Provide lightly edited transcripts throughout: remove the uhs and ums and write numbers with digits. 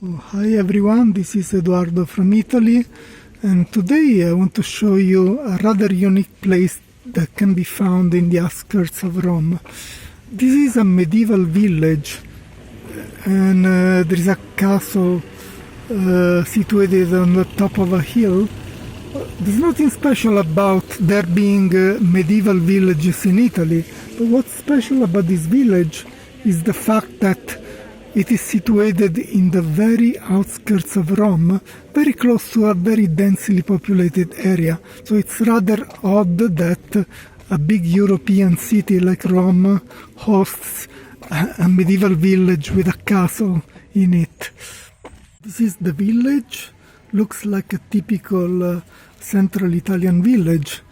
Oh, hi everyone, this is Eduardo from Italy, and today I want to show you a rather unique place that can be found in the outskirts of Rome. This is a medieval village, and there is a castle situated on the top of a hill. There's nothing special about there being medieval villages in Italy, but what's special about this village is the fact that it is situated in the very outskirts of Rome, very close to a very densely populated area. So it's rather odd that a big European city like Rome hosts a medieval village with a castle in it. This is the village. Looks like a typical central Italian village,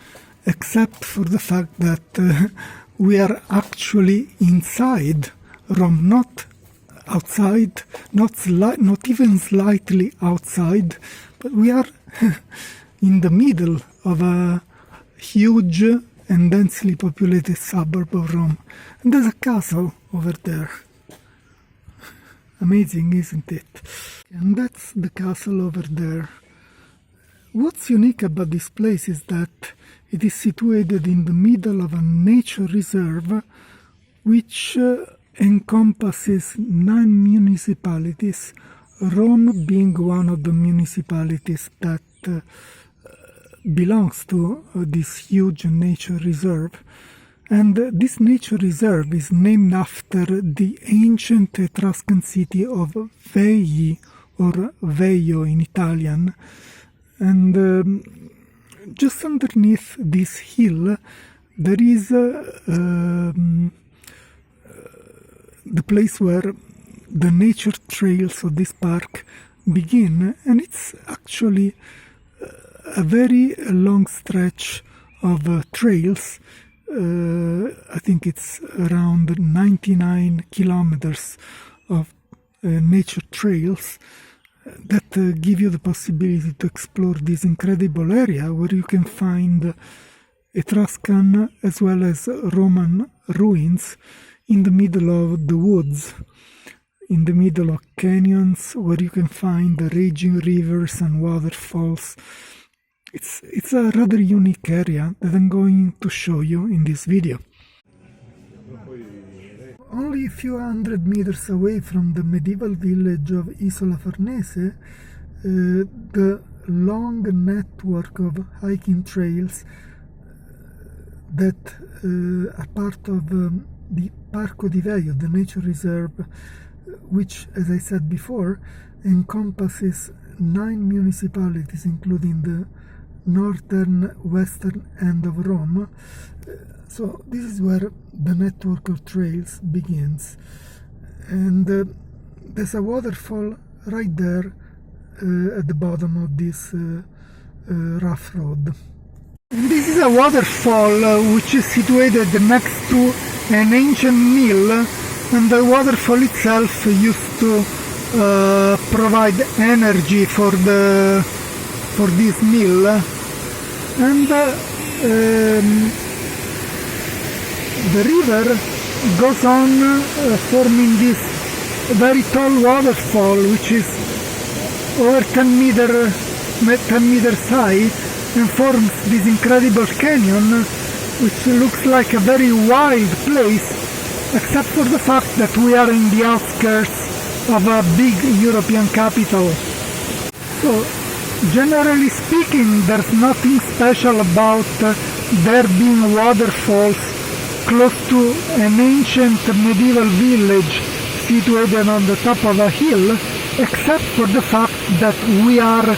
except for the fact that we are actually inside Rome, not outside, not even slightly outside, but we are in the middle of a huge and densely populated suburb of Rome. And there's a castle over there. Amazing, isn't it? And that's the castle over there. What's unique about this place is that it is situated in the middle of a nature reserve which encompasses 9 municipalities, Rome being one of the municipalities that belongs to this huge nature reserve. And this nature reserve is named after the ancient Etruscan city of Veii, or Veio in Italian. And just underneath this hill, there is the place where the nature trails of this park begin, and it's actually a very long stretch of trails. I think it's around 99 kilometers of nature trails that give you the possibility to explore this incredible area where you can find Etruscan as well as Roman ruins in the middle of the woods, in the middle of canyons where you can find raging rivers and waterfalls. It's a rather unique area that I'm going to show you in this video. Only a few hundred meters away from the medieval village of Isola Farnese, the long network of hiking trails that are part of the Parco di Veio, the nature reserve, which, as I said before, encompasses 9 municipalities, including the northern western end of Rome. So this is where the network of trails begins, and there's a waterfall right there at the bottom of this rough road. And this is a waterfall which is situated next to an ancient mill, and the waterfall itself used to provide energy for this mill. And the river goes on forming this very tall waterfall, which is over 10 meters high, and forms this incredible canyon, which looks like a very wild place, except for the fact that we are in the outskirts of a big European capital. So, generally speaking, there's nothing special about there being waterfalls close to an ancient medieval village situated on the top of a hill, except for the fact that we are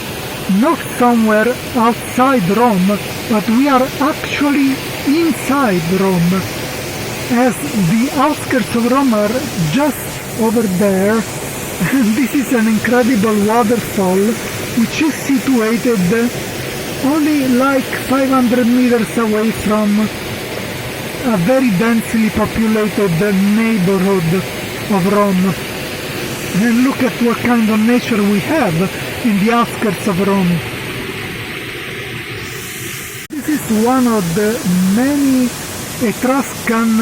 not somewhere outside Rome, but we are actually inside Rome, as the outskirts of Rome are just over there. And this is an incredible waterfall which is situated only like 500 meters away from a very densely populated neighborhood of Rome. And look at what kind of nature we have in the outskirts of Rome. This is one of the many Etruscan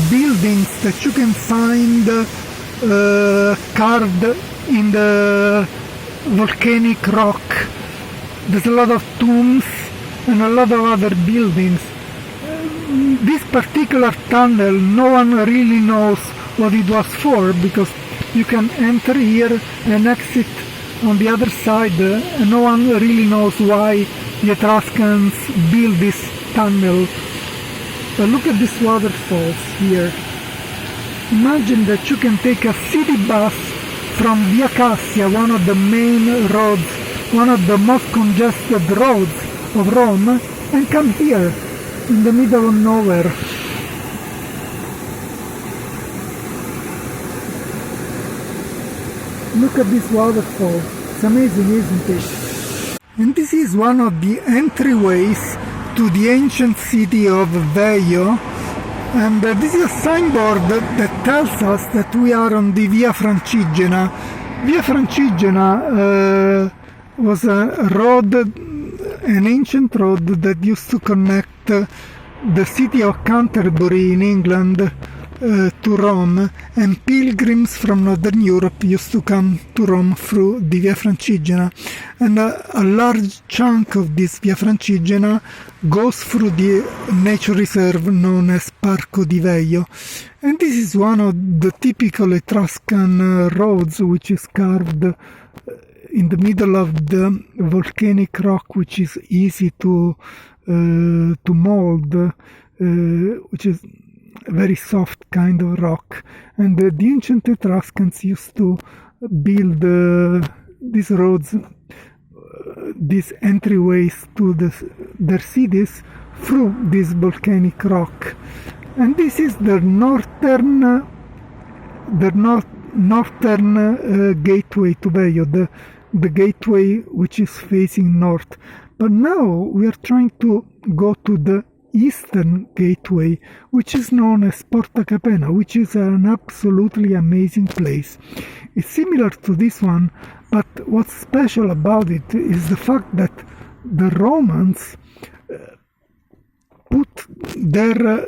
buildings that you can find carved in the volcanic rock. There's a lot of tombs and a lot of other buildings. This particular tunnel, no one really knows what it was for, because you can enter here and exit on the other side, and no one really knows why the Etruscans built this tunnel. But look at these waterfalls here. Imagine that you can take a city bus from Via Cassia, one of the main roads, one of the most congested roads of Rome, and come here in the middle of nowhere. Look at this waterfall. It's amazing, isn't it? And this is one of the entryways to the ancient city of Veio. And this is a signboard that tells us that we are on the Via Francigena. Via Francigena was a road, an ancient road that used to connect the city of Canterbury in England to Rome, and pilgrims from Northern Europe used to come to Rome through the Via Francigena. And a large chunk of this Via Francigena goes through the nature reserve known as Parco di Veio. And this is one of the typical Etruscan roads, which is carved in the middle of the volcanic rock, which is easy to mold, which is a very soft kind of rock. And the ancient Etruscans used to build these roads, these entryways to their cities through this volcanic rock. And this is the northern gateway to Veio, the gateway which is facing north. But now we are trying to go to the eastern gateway, which is known as Porta Capena, which is an absolutely amazing place. It's similar to this one, but what's special about it is the fact that the Romans put their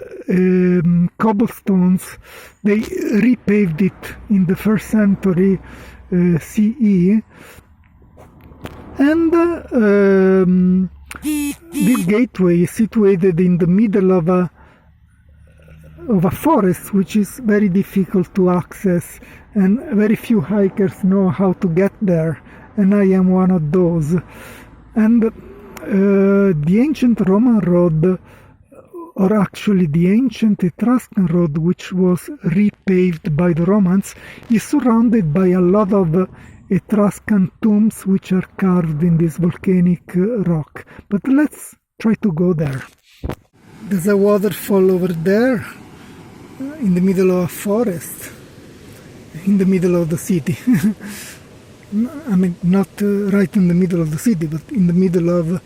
cobblestones, they repaved it in the 1st century CE, and this gateway is situated in the middle of a forest, which is very difficult to access, and very few hikers know how to get there, and I am one of those. And the ancient Roman road, or actually the ancient Etruscan road, which was repaved by the Romans, is surrounded by a lot of Etruscan tombs which are carved in this volcanic rock. But let's try to go there. There's a waterfall over there in the middle of a forest, in the middle of the city. I mean, not right in the middle of the city, but in the middle of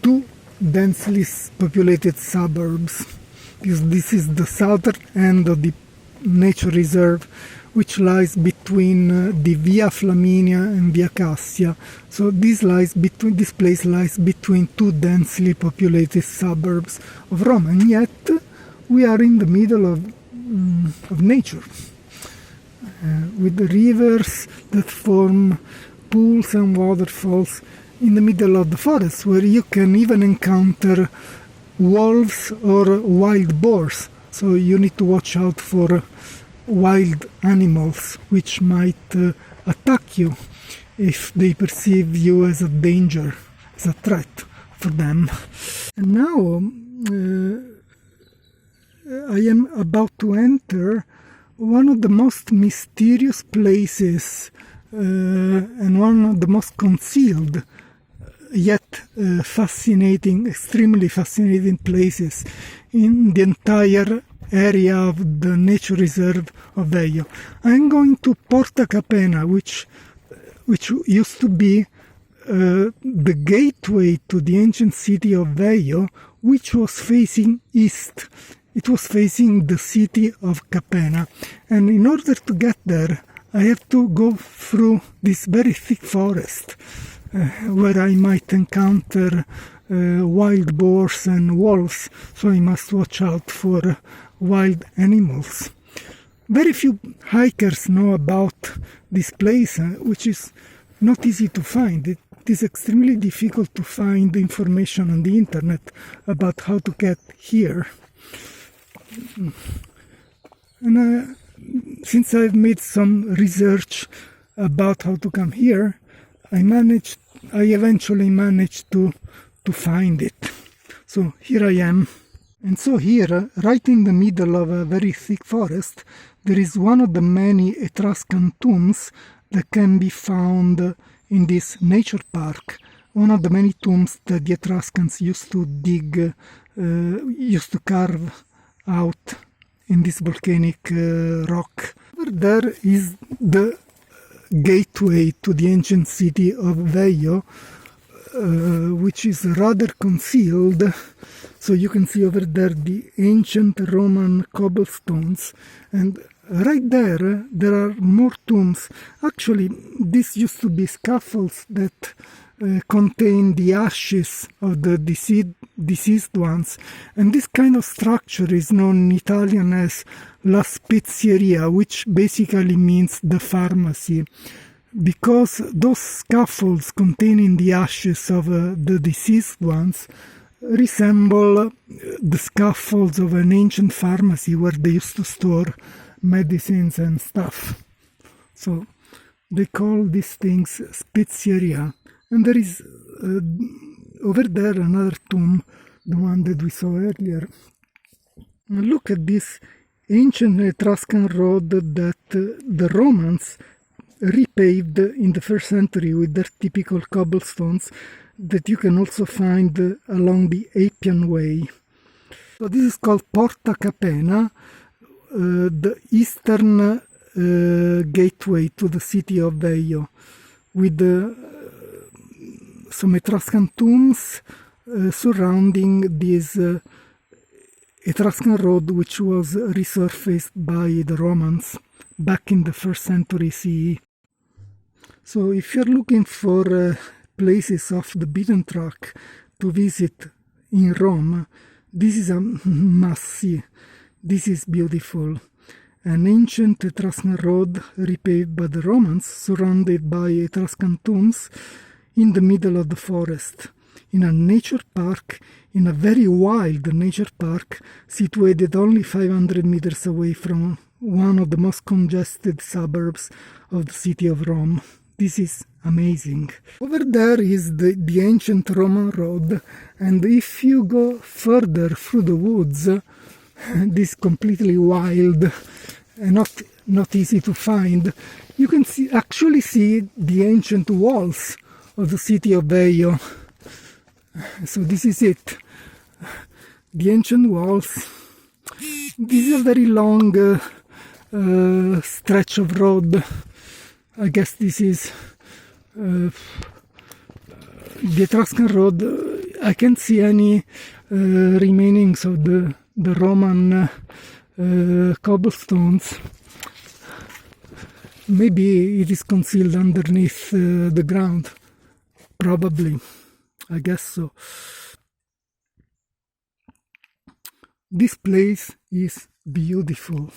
two densely populated suburbs, because this is the southern end of the nature reserve, which lies between the Via Flaminia and Via Cassia. So this place lies between two densely populated suburbs of Rome, and yet we are in the middle of nature, with rivers that form pools and waterfalls in the middle of the forest, where you can even encounter wolves or wild boars. So you need to watch out for wild animals which might attack you if they perceive you as a danger, as a threat for them. And now I am about to enter one of the most mysterious places and one of the most concealed yet fascinating, extremely fascinating places in the entire area of the nature reserve of Veio. I'm going to Porta Capena, which used to be the gateway to the ancient city of Veio, which was facing east. It was facing the city of Capena. And in order to get there, I have to go through this very thick forest, where I might encounter wild boars and wolves, so I must watch out for wild animals. Very few hikers know about this place, which is not easy to find. It is extremely difficult to find information on the internet about how to get here. And since I've made some research about how to come here, I eventually managed to find it. So here I am. And so here, right in the middle of a very thick forest, there is one of the many Etruscan tombs that can be found in this nature park. One of the many tombs that the Etruscans used to dig, used to carve out in this volcanic rock. Over there is the gateway to the ancient city of Veio, which is rather concealed. So you can see over there the ancient Roman cobblestones, and right there are more tombs. Actually, this used to be scaffolds that contain the ashes of the deceased ones, and this kind of structure is known in Italian as la spezieria, which basically means the pharmacy, because those scaffolds containing the ashes of the deceased ones resemble the scaffolds of an ancient pharmacy where they used to store medicines and stuff. So they call these things spezieria. And there is over there another tomb, the one that we saw earlier. And look at this ancient Etruscan road that the Romans repaved in the 1st century with their typical cobblestones that you can also find along the Appian Way. So this is called Porta Capena, the eastern gateway to the city of Veio, with some Etruscan tombs surrounding this Etruscan road, which was resurfaced by the Romans back in the 1st century CE. So if you're looking for places off the beaten track to visit in Rome, this is a must-see. This is beautiful. An ancient Etruscan road repaved by the Romans, surrounded by Etruscan tombs in the middle of the forest, in a nature park, in a very wild nature park, situated only 500 meters away from one of the most congested suburbs of the city of Rome. This is amazing. Over there is the ancient Roman road, and if you go further through the woods, this completely wild and not easy to find, you can actually see the ancient walls of the city of Veio. So this is it, the ancient walls. This is a very long stretch of road. I guess this is the Etruscan road. I can't see any remainings of the Roman cobblestones. Maybe it is concealed underneath the ground. Probably. I guess so. This place is beautiful.